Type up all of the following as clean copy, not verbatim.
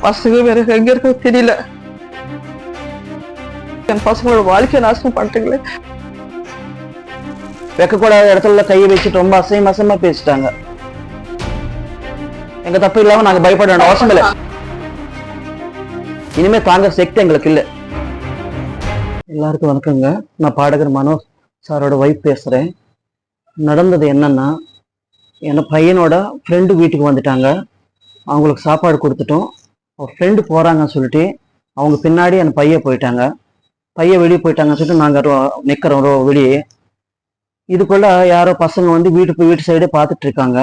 பசங்க வேற எங்க இருக்க தெரியல. என் பசங்களோட வாழ்க்கையை நாசம் பண்ணிட்டீங்களே. வைக்கக்கூடாத இடத்துல கையை வச்சுட்டு ரொம்ப அசையமா பேசிட்டாங்க. எங்க தப்பு இல்லாம நாங்க பயப்பட வேண்டிய அவசியம் இல்லை. இனிமே தாங்க சக்தி எங்களுக்கு இல்லை. எல்லாருக்கும் வணக்கங்க. நான் பாடகர் மனோஜ் சாரோட வைஃப் பேசுறேன். நடந்தது என்னன்னா, என் பையனோட ஃப்ரெண்டு வீட்டுக்கு வந்துட்டாங்க. அவங்களுக்கு சாப்பாடு கொடுத்துட்டோம். ஃப்ரெண்டு போறாங்கன்னு சொல்லிட்டு அவங்க பின்னாடி என் பையன் போயிட்டாங்க. பையன் வெளியே போயிட்டாங்கன்னு சொல்லிட்டு நாங்கள் நிற்கிறோம் வெளியே. இதுக்குள்ள யாரோ பசங்க வந்து வீட்டு சைடே பார்த்துட்டு இருக்காங்க.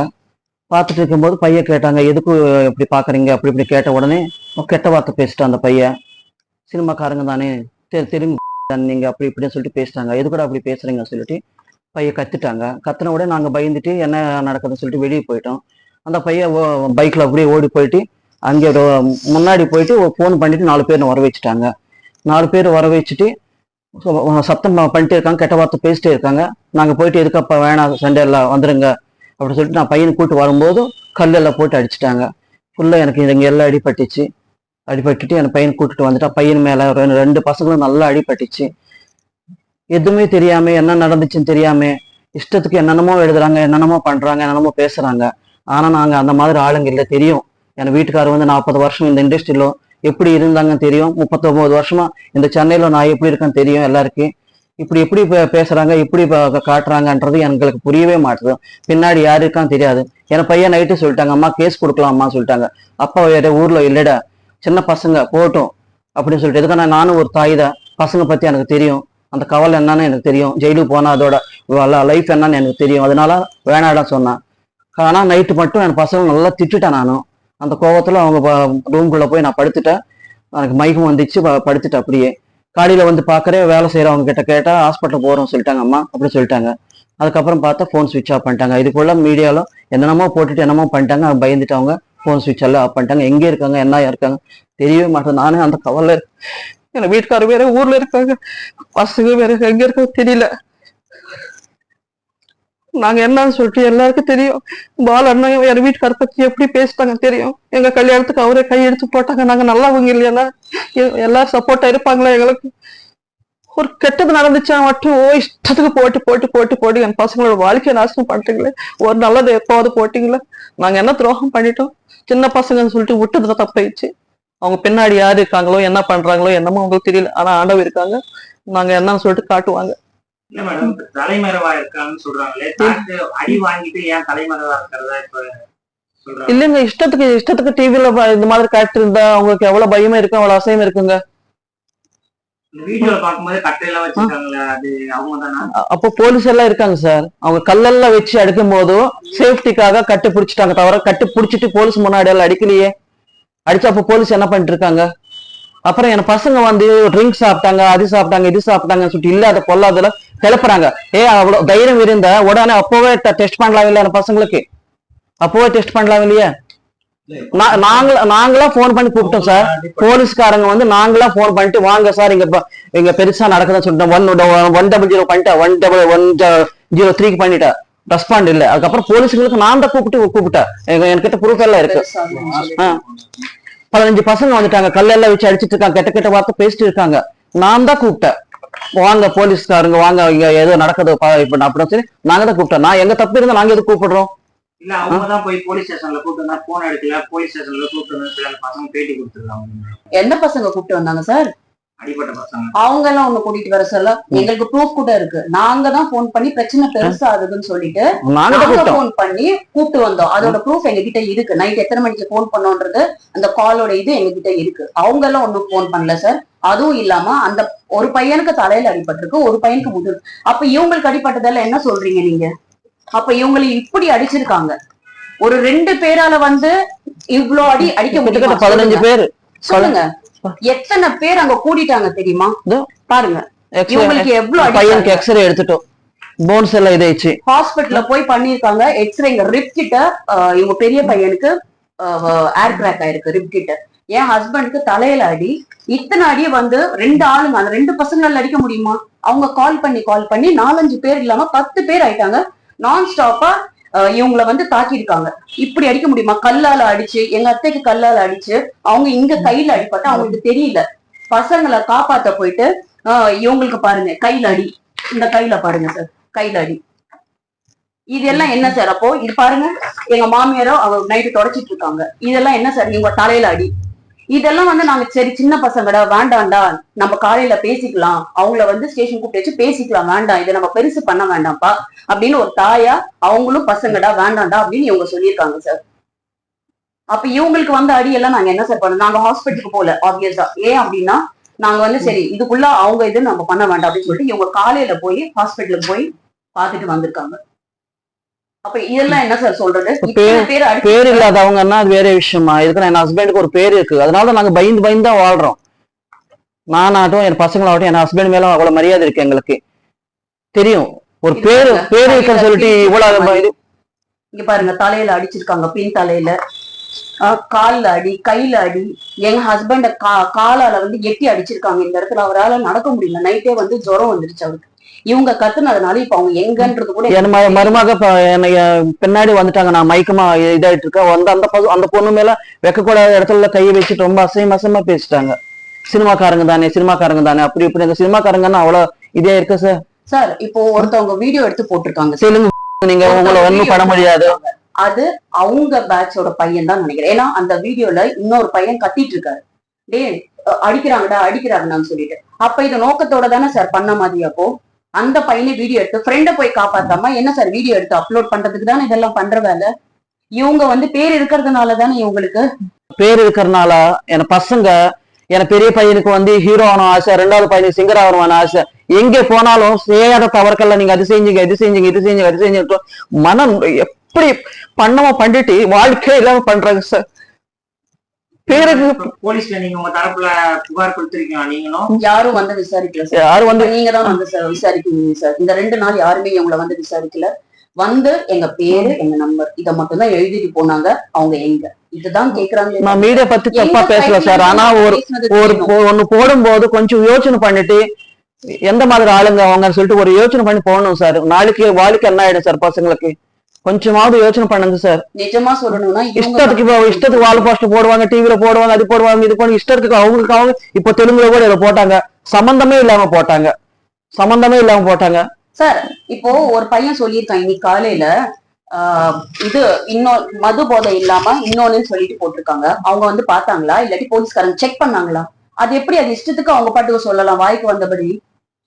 பார்த்துட்டு இருக்கும்போது பையன் கேட்டாங்க, எதுக்கு இப்படி பார்க்குறீங்க அப்படி இப்படி கேட்ட உடனே கெட்ட வார்த்தை பேசிட்டான் அந்த பையன். சினிமாக்காரங்க தானே, தெரியும் நீங்க அப்படி இப்படின்னு சொல்லிட்டு பேசிட்டாங்க. எது கூட அப்படி பேசுறீங்கன்னு சொல்லிட்டு பையன் கத்துட்டாங்க. கத்துன உடனே நாங்கள் பயந்துட்டு என்ன நடக்குதுன்னு சொல்லிட்டு வெளியே போயிட்டோம். அந்த பையன் பைக்கில் அப்படியே ஓடி போயிட்டு அங்கே முன்னாடி போயிட்டு ஃபோன் பண்ணிட்டு 4 பேர் வர வச்சுட்டாங்க. 4 பேர் வர வச்சுட்டு சத்தம் பண்ணிட்டே இருக்காங்க, கெட்ட வார்த்தை பேசிட்டே இருக்காங்க. நாங்கள் போயிட்டு எதுக்கப்பா வேணாம் சண்டே எல்லாம் வந்துருங்க அப்படின்னு சொல்லிட்டு நான் பையனை கூப்பிட்டு வரும்போது கல்லெல்லாம் போட்டு அடிச்சிட்டாங்க. ஃபுல்லாக எனக்கு இங்கே எல்லாம் அடிபட்டுட்டு என் பையனை கூப்பிட்டு வந்துட்டா. பையன் மேலே 2 பசங்களும் நல்லா அடிபட்டுச்சு. எதுவுமே தெரியாம என்ன நடந்துச்சுன்னு தெரியாம இஷ்டத்துக்கு என்னென்னமோ எழுதுறாங்க, என்னென்னமோ பண்றாங்க, என்னென்னமோ பேசுறாங்க. ஆனா நாங்க அந்த மாதிரி ஆளுங்க இல்லை. தெரியும், என் வீட்டுக்காரர் வந்து 40 வருஷம் இந்த இண்டஸ்ட்ரியில எப்படி இருந்தாங்கன்னு தெரியும். 39 வருஷமா இந்த சென்னையில நான் எப்படி இருக்கேன்னு தெரியும் எல்லாருக்கும். எப்படி பேசுறாங்க, எப்படி காட்டுறாங்கன்றது எங்களுக்கு புரியவே மாட்டுது. பின்னாடி யாரு இருக்கான்னு தெரியாது. என் பையன் நைட்டு சொல்லிட்டாங்க, அம்மா கேஸ் கொடுக்கலாம்மா சொல்லிட்டாங்க. அப்பா வேற ஊர்ல இல்லடா, சின்ன பசங்க போட்டும் அப்படின்னு சொல்லிட்டு. எதுக்கான நானும் ஒரு தாய் தான். பசங்க பத்தி எனக்கு தெரியும், அந்த கவலை என்னன்னு எனக்கு தெரியும். ஜெயிலுக்கு போனா அதோட லைஃப் என்னன்னு எனக்கு தெரியும். அதனால வேணாடான்னு சொன்னான். ஆனா நைட்டு மட்டும் என் பசங்க நல்லா திட்டுட்டேன். நானும் அந்த கோவத்துல அவங்க ரூம்குள்ள போய் நான் படுத்துட்டேன். எனக்கு மயக்கம் வந்துச்சு, படுத்துட்டேன். அப்படியே காலையில வந்து பாக்குறேன், வேலை செய்யறவங்க கிட்ட கேட்டா ஹாஸ்பிட்டல் போறோம் சொல்லிட்டாங்க அம்மா அப்படி சொல்லிட்டாங்க. அதுக்கப்புறம் பார்த்தா ஃபோன் சுவிட்ச் ஆஃப் பண்ணிட்டாங்க. இதுக்குள்ள மீடியால என்னென்னமோ போட்டுட்டு என்னமோ பண்ணிட்டாங்க. பயந்துட்டு அவங்க ஃபோன் சுவிட்ச் எல்லாம் ஆஃப் பண்ணிட்டாங்க. எங்கே இருக்காங்க என்ன இருக்காங்க தெரியவே மாட்டேன். நானே அந்த கவலை. என் வீட்டுக்காரர் வேற ஊர்ல இருக்காங்க, பசங்க வேற எங்க இருக்க தெரியல. நாங்க என்னன்னு சொல்லிட்டு எல்லாருக்கும் தெரியும். பால் அண்ணா என் வீட்டுக்கார பத்தி எப்படி பேசிட்டாங்க தெரியும். எங்க கல்யாணத்துக்கு அவரே கை எடுத்து போட்டாங்க. நாங்க நல்லவங்க இல்லையா, எல்லாரும் சப்போர்ட்டா இருப்பாங்களா எங்களுக்கு. ஒரு கெட்டது நடந்துச்சா மட்டும் இஷ்டத்துக்கு போட்டு என் பசங்களோட வாழ்க்கையை நாசனம் பண்ணிட்டீங்களே. ஒரு நல்லது எப்போது போட்டீங்களே. நாங்க என்ன துரோகம் பண்ணிட்டோம். சின்ன பசங்கன்னு சொல்லிட்டு விட்டதுதான் தப்பாயிடுச்சு. அவங்க பின்னாடி யாரு இருக்காங்களோ என்ன பண்றாங்களோ என்னமோ அவங்களுக்கு தெரியல. ஆனா ஆண்டவர் இருக்காங்க. நாங்க என்னன்னு சொல்லிட்டு காட்டுவாங்க. இல்ல மேடம், தலைமறைவா இருக்கான்னு சொல்றாங்களே, அடி வாங்கிட்டு ஏன் தலைமறைவா இருக்கிறதா இப்ப சொல்றாங்க? இல்லைங்க, இஷ்டத்துக்கு டிவில இந்த மாதிரி காட்டு இருந்தா அவங்களுக்கு எவ்வளவு பயமா இருக்கும், அவ்வளவு அசையம் இருக்குங்க. வீடியோல பாக்கும்போது கட்டையெல்லாம் வச்சிருக்காங்களே, அது அவங்க தானா? அப்போ போலீஸ் எல்லாம் இருக்காங்க சார். அவங்க கல்லெல்லாம் வச்சு அடிக்கும் போதும் சேஃப்டிக்காக கட்டு பிடிச்சிட்டாங்க. தவிர கட்டு பிடிச்சிட்டு போலீஸ் முன்னாடி எல்லாம் அடிக்கலையே. அடிச்சா அப்போ போலீஸ் என்ன பண்ணிட்டு இருக்காங்க? அப்புறம் என் பசங்க வந்து ட்ரிங்க் சாப்பிட்டாங்க, அது சாப்பிட்டாங்க, இது சாப்பிட்டாங்கன்னு சொல்லிட்டு இல்லாத பொல்லாதல கிளப்புறாங்க. அவ்வளவு தைரியம் இருந்தா உடனே அப்போவே டெஸ்ட் பண்ணலாம் இல்லையா? என் பசங்களுக்கு அப்போவே டெஸ்ட் பண்ணலாம் இல்லையா? நாங்களா போன் பண்ணி கூப்பிட்டோம் சார். போலீஸ்காரங்க வந்து நாங்களா போன் பண்ணிட்டு வாங்க சார் இங்க பெருசா நடக்குதுன்னு சொல்லிட்டோம். 100 பண்ணிட்டேன், 103 பண்ணிட்டேன். ரெஸ்பாண்ட் இல்லை. அதுக்கப்புறம் போலீஸுங்களுக்கு நான் தான் கூப்பிட்டேன். என்கிட்ட ப்ரூஃப் எல்லாம் இருக்கு. 15 பசங்க வந்துட்டாங்க, கல்லெல்லாம் வச்சு அடிச்சிட்டு இருக்காங்க, கெட்ட வார்த்தை பேசிட்டு இருக்காங்க. நான் தான் கூப்பிட்டேன், வாங்க போலீஸ்காரங்க வாங்க, இங்க ஏதோ நடக்குது இப்ப அப்படின்னு சொல்லி நாங்க தான் கூப்பிட்டோம். நான் எங்க தப்பு இருந்தா நாங்க எது கூப்பிடுறோம்? இல்ல அவங்க தான் போய் போலீஸ் ஸ்டேஷன்ல கூப்பிட்டு போன் எடுக்கல, போலீஸ் ஸ்டேஷன்ல கூப்பிட்டு பசங்க பேட்டி கொடுத்துருக்காங்க. எந்த பசங்க கூப்பிட்டு வந்தாங்க சார்? அடிப்பட்ட பசங்க. அவங்க எல்லாம் ஒண்ணு கூட்டிட்டு வர சொல்ல எங்களுக்கு ப்ரூஃப் கூட இருக்கு. நாங்க தான் போன் பண்ணி பிரச்சனை பெருசா ஆகுதுன்னு சொல்லிட்டு நாங்க போன் பண்ணி கூப்பிட்டு வந்தோம். அதோட ப்ரூஃப் எங்க கிட்ட இருக்கு. நைட் எத்தனை மணிக்கு போன் பண்ணோன்றது அந்த காலோட இது எங்க கிட்ட இருக்கு. அவங்க எல்லாம் ஒண்ணும் போன் பண்ணல சார். அதுவும் இல்லாம அந்த ஒரு பையனுக்கு தலையில அடிபட்டிருக்கு, ஒரு பையனுக்கு முதுகு. அப்ப இவங்களுக்கு அடிபட்டதெல்லாம் என்ன சொல்றீங்க நீங்க? அப்ப இவங்களை இப்படி அடிச்சிருக்காங்க. ஒரு 2 பேரால வந்து இவ்வளவு அடிக்க முடியும்? 15 பேர் சொல்லுங்க. எத்தனை பேர் அங்க கூடிட்டாங்க தெரியுமா? பாருங்க, இவங்களுக்கு எவ்வளவு பையனுக்கு எக்ஸ்ரே எடுத்துட்டோம், போன்ஸ் எல்லாம் இதாயிடுச்சு. ஹாஸ்பிட்டல்ல போய் பண்ணிருக்காங்க எக்ஸ்ரே. இங்க ரிப் கிட்ட இவங்க பெரிய பையனுக்கு ஏர் கிராக் ஆயிருக்கு ரிப் கிட்ட. என் ஹஸ்பண்டுக்கு தலையில அடி. இத்தனை அடியை வந்து 2 ஆளுங்க, அந்த 2 பசங்களால அடிக்க முடியுமா? அவங்க கால் பண்ணி 4-5 பேர் இல்லாம 10 பேர் ஆயிட்டாங்க. நான் ஸ்டாப்பா இவங்கள வந்து தாக்கியிருக்காங்க. இப்படி அடிக்க முடியுமா? கல்லால அடிச்சு, எங்க அத்தைக்கு கல்லால அடிச்சு, அவங்க இங்க கையில அடிப்பட்டு அவங்களுக்கு தெரியல. பசங்களை காப்பாத்த போயிட்டு இவங்களுக்கு பாருங்க கையில அடி, இந்த கையில பாருங்க சார், கையில அடி. இதெல்லாம் என்ன சார்? அப்போ இது பாருங்க, எங்க மாமியாரோ அவங்க நைட்டு தொடச்சிட்டு இருக்காங்க. இதெல்லாம் என்ன சார்? இவங்க தலையில அடி. இதெல்லாம் வந்து நாங்க சரி சின்ன பசங்கடா, வேண்டாம்டா, நம்ம காலையில பேசிக்கலாம், அவங்கள வந்து ஸ்டேஷன் கூப்பிட்டு வச்சு பேசிக்கலாம், வேண்டாம் இதை நம்ம பெருசு பண்ண வேண்டாம்ப்பா அப்படின்னு ஒரு தாயா, அவங்களும் பசங்கடா வேண்டாம்டா அப்படின்னு இவங்க சொல்லியிருக்காங்க சார். அப்ப இவங்களுக்கு வந்து அடியெல்லாம் நாங்க என்ன சார் பண்ணோம்? நாங்க ஹாஸ்பிட்டலுக்கு போல ஆப்வியஸா. ஏன் அப்படின்னா நாங்க வந்து சரி இதுக்குள்ள அவங்க இது நம்ம பண்ண வேண்டாம் அப்படின்னு சொல்லிட்டு இவங்க காலையில போய் ஹாஸ்பிட்டலுக்கு போய் பார்த்துட்டு வந்திருக்காங்க. அப்ப இதெல்லாம் என்ன சார் சொல்றது? பேர் இல்லாதவங்கன்னா அது வேற விஷயமா? இதுக்கு என் ஹஸ்பண்டுக்கு ஒரு பேர் இருக்கு, அதனால நாங்க பயந்து தான் வாழ்றோம். நானாகட்டும் என் பசங்களாகட்டும் என் ஹஸ்பண்ட் மேல அவ்வளவு மரியாதை இருக்கு எங்களுக்கு தெரியும். ஒரு பேரு இருக்குன்னு சொல்லிட்டு இவ்வளவு இங்க பாருங்க, தலையில அடிச்சிருக்காங்க, பின் தலையில, கால்ல அடி, கையில அடி. எங்க ஹஸ்பண்ட காலால வந்து எட்டி அடிச்சிருக்காங்க. இந்த இடத்துல அவரால் நடக்க முடியல. நைட்டே வந்து ஜுரம் வந்துருச்சு அவருக்கு. இவங்க கத்துனதுனால இப்ப அவங்க எங்கன்றது கூட என் மருமக பின்னாடி வந்துட்டாங்க. நான் மயக்கமா இதாயிட்டு இருக்கேன் வந்து அந்த பொண்ணு மேல வைக்கக்கூடாத இடத்துல கையை வச்சுட்டு ரொம்ப அசையமா பேசிட்டாங்க. சினிமாக்காரங்க தானே அப்படி இப்படி. அந்த சினிமாக்காரங்கன்னா அவ்வளவு இதே இருக்கு சார். சார் இப்போ ஒருத்தவங்க வீடியோ எடுத்து போட்டிருக்காங்க. சொல்லுங்க, நீங்க உங்களை ஒண்ணும் பண்ண முடியாது. அது அவங்க பேட்சோட பையன் தான் நினைக்கிறேன். ஏன்னா அந்த வீடியோல இன்னொரு பையன் கத்திட்டு இருக்காரு, டே அடிக்கிறாங்கன்னு சொல்லிட்டு. அப்ப இது நோக்கத்தோட தானே சார் பண்ண மாதிரி. அப்போ அந்த பையனை வீடியோ எடுத்து ஃப்ரெண்ட போய் காப்பாத்தாம என்ன சார் வீடியோ எடுத்து அப்லோட் பண்றதுக்கு தானே இதெல்லாம் பண்ற வேலை. இவங்க வந்து பேர் இருக்கிறதுனால தானே இவங்களுக்கு பேர் இருக்கிறதுனால. என் பசங்க என் பெரிய பையனுக்கு வந்து ஹீரோ ஆகணும் ஆசை, ரெண்டாவது பையனுக்கு சிங்கர் ஆகணும் ஆசை. எங்கே போனாலும் செய்யாத தவறுக்கெல்லாம் நீங்க அது செஞ்சீங்க மனம் எப்படி பண்ணமா பண்ணிட்டு வாழ்க்கையே இல்லாம பண்றாங்க சார். பேருக்கு போலீஸ்ல நீங்க உங்க தரப்புல புகார் கொடுத்திருக்கீங்க. நீங்களும் யாரும் வந்து விசாரிக்கல சார். யாரும் வந்து நீங்க தான் வந்து சார் விசாரிக்கீங்க சார். இந்த 2 நாள் யாருமே இவங்களை வந்து விசாரிக்கல. வந்து எங்க பேரு எங்க நம்பர் இதை மட்டும் தான் எழுதிட்டு போனாங்க. அவங்க எங்க இதுதான் கேக்குறாங்க. நான் மீடியா பத்தி தப்பா பேசல சார். ஆனா ஒண்ணு போடும்போது கொஞ்சம் யோசனை பண்ணிட்டு எந்த மாதிரி ஆளுங்க அவங்க சொல்லிட்டு ஒரு யோசனை பண்ணி போகணும் சார். நாளைக்கு வாழ்க்கை என்ன ஆயிடும் சார் பசங்களுக்கு? கொஞ்சமாவது யோசனை பண்ணுங்க சார். நிஜமா சொல்லணும்னா இஷ்டத்துக்கு வால் போஸ்ட் போடுவாங்க, டிவில போடுவாங்க, அது போடுவாங்க, இது போடுவாங்க, இஷ்டத்துக்கு அவங்களுக்கு அவங்க. இப்ப தெலுங்குல கூட இதை போட்டாங்க, சம்பந்தமே இல்லாம போட்டாங்க சார். இப்போ ஒரு பையன் சொல்லியிருக்கான் இன்னைக்கு காலையில, இது இன்னொரு மது போதை இல்லாம இன்னொன்னு சொல்லிட்டு போட்டிருக்காங்க. அவங்க வந்து பாத்தாங்களா இல்லாட்டி போலீஸ்காரங்க செக் பண்ணாங்களா? அது எப்படி அது இஷ்டத்துக்கு அவங்க பாட்டுக்கு சொல்லலாம் வாய்க்கு வந்தபடி?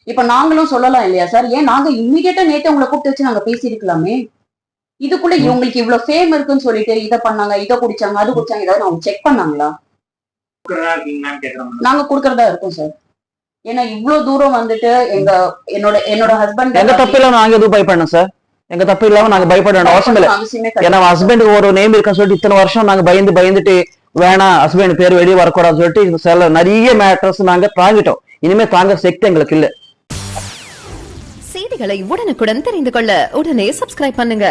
இப்ப நாங்களும் சொல்லலாம் இல்லையா சார்? ஏன் நாங்க இம்மிடியேட்டா நேற்று உங்களை கூப்பிட்டு வச்சு நாங்க பேசியிருக்கலாமே. இதுக்குள்ள இவங்களுக்கு இவ்வளவு ஃபேம் இருக்குன்னு சொல்லிட்டு இதை பண்ணாங்க, இதை குடிச்சாங்க, அது குடிச்சாங்க, ஏதாவது அவங்க செக் பண்ணாங்களா? நாங்க குடுக்கறதா இருக்கோம் சார். ஏன்னா இவ்வளவு தூரம் வந்துட்டு என்னோட ஹஸ்பண்ட் எங்க தப்பு இல்லாம நாங்க எதுவும் பயப்படணும் சார். எங்க தப்பு இல்லாம நாங்க பயப்பட அவசியம் இல்லை. ஏன்னா ஹஸ்பண்டுக்கு ஒரு நேம் இருக்குன்னு சொல்லிட்டு இத்தனை வருஷம் நாங்க பயந்துட்டு வேணாம் ஹஸ்பண்ட் பேர் வெளியே வரக்கூடாதுன்னு சொல்லிட்டு சில நிறைய மேட்டர்ஸ் நாங்க தாங்கிட்டோம். இனிமே தாங்க சக்தி எங்களுக்கு இல்ல. செய்திகளை உடனுக்குடன் தெரிந்து கொள்ள உடனே சப்ஸ்கிரைப் பண்ணுங்க.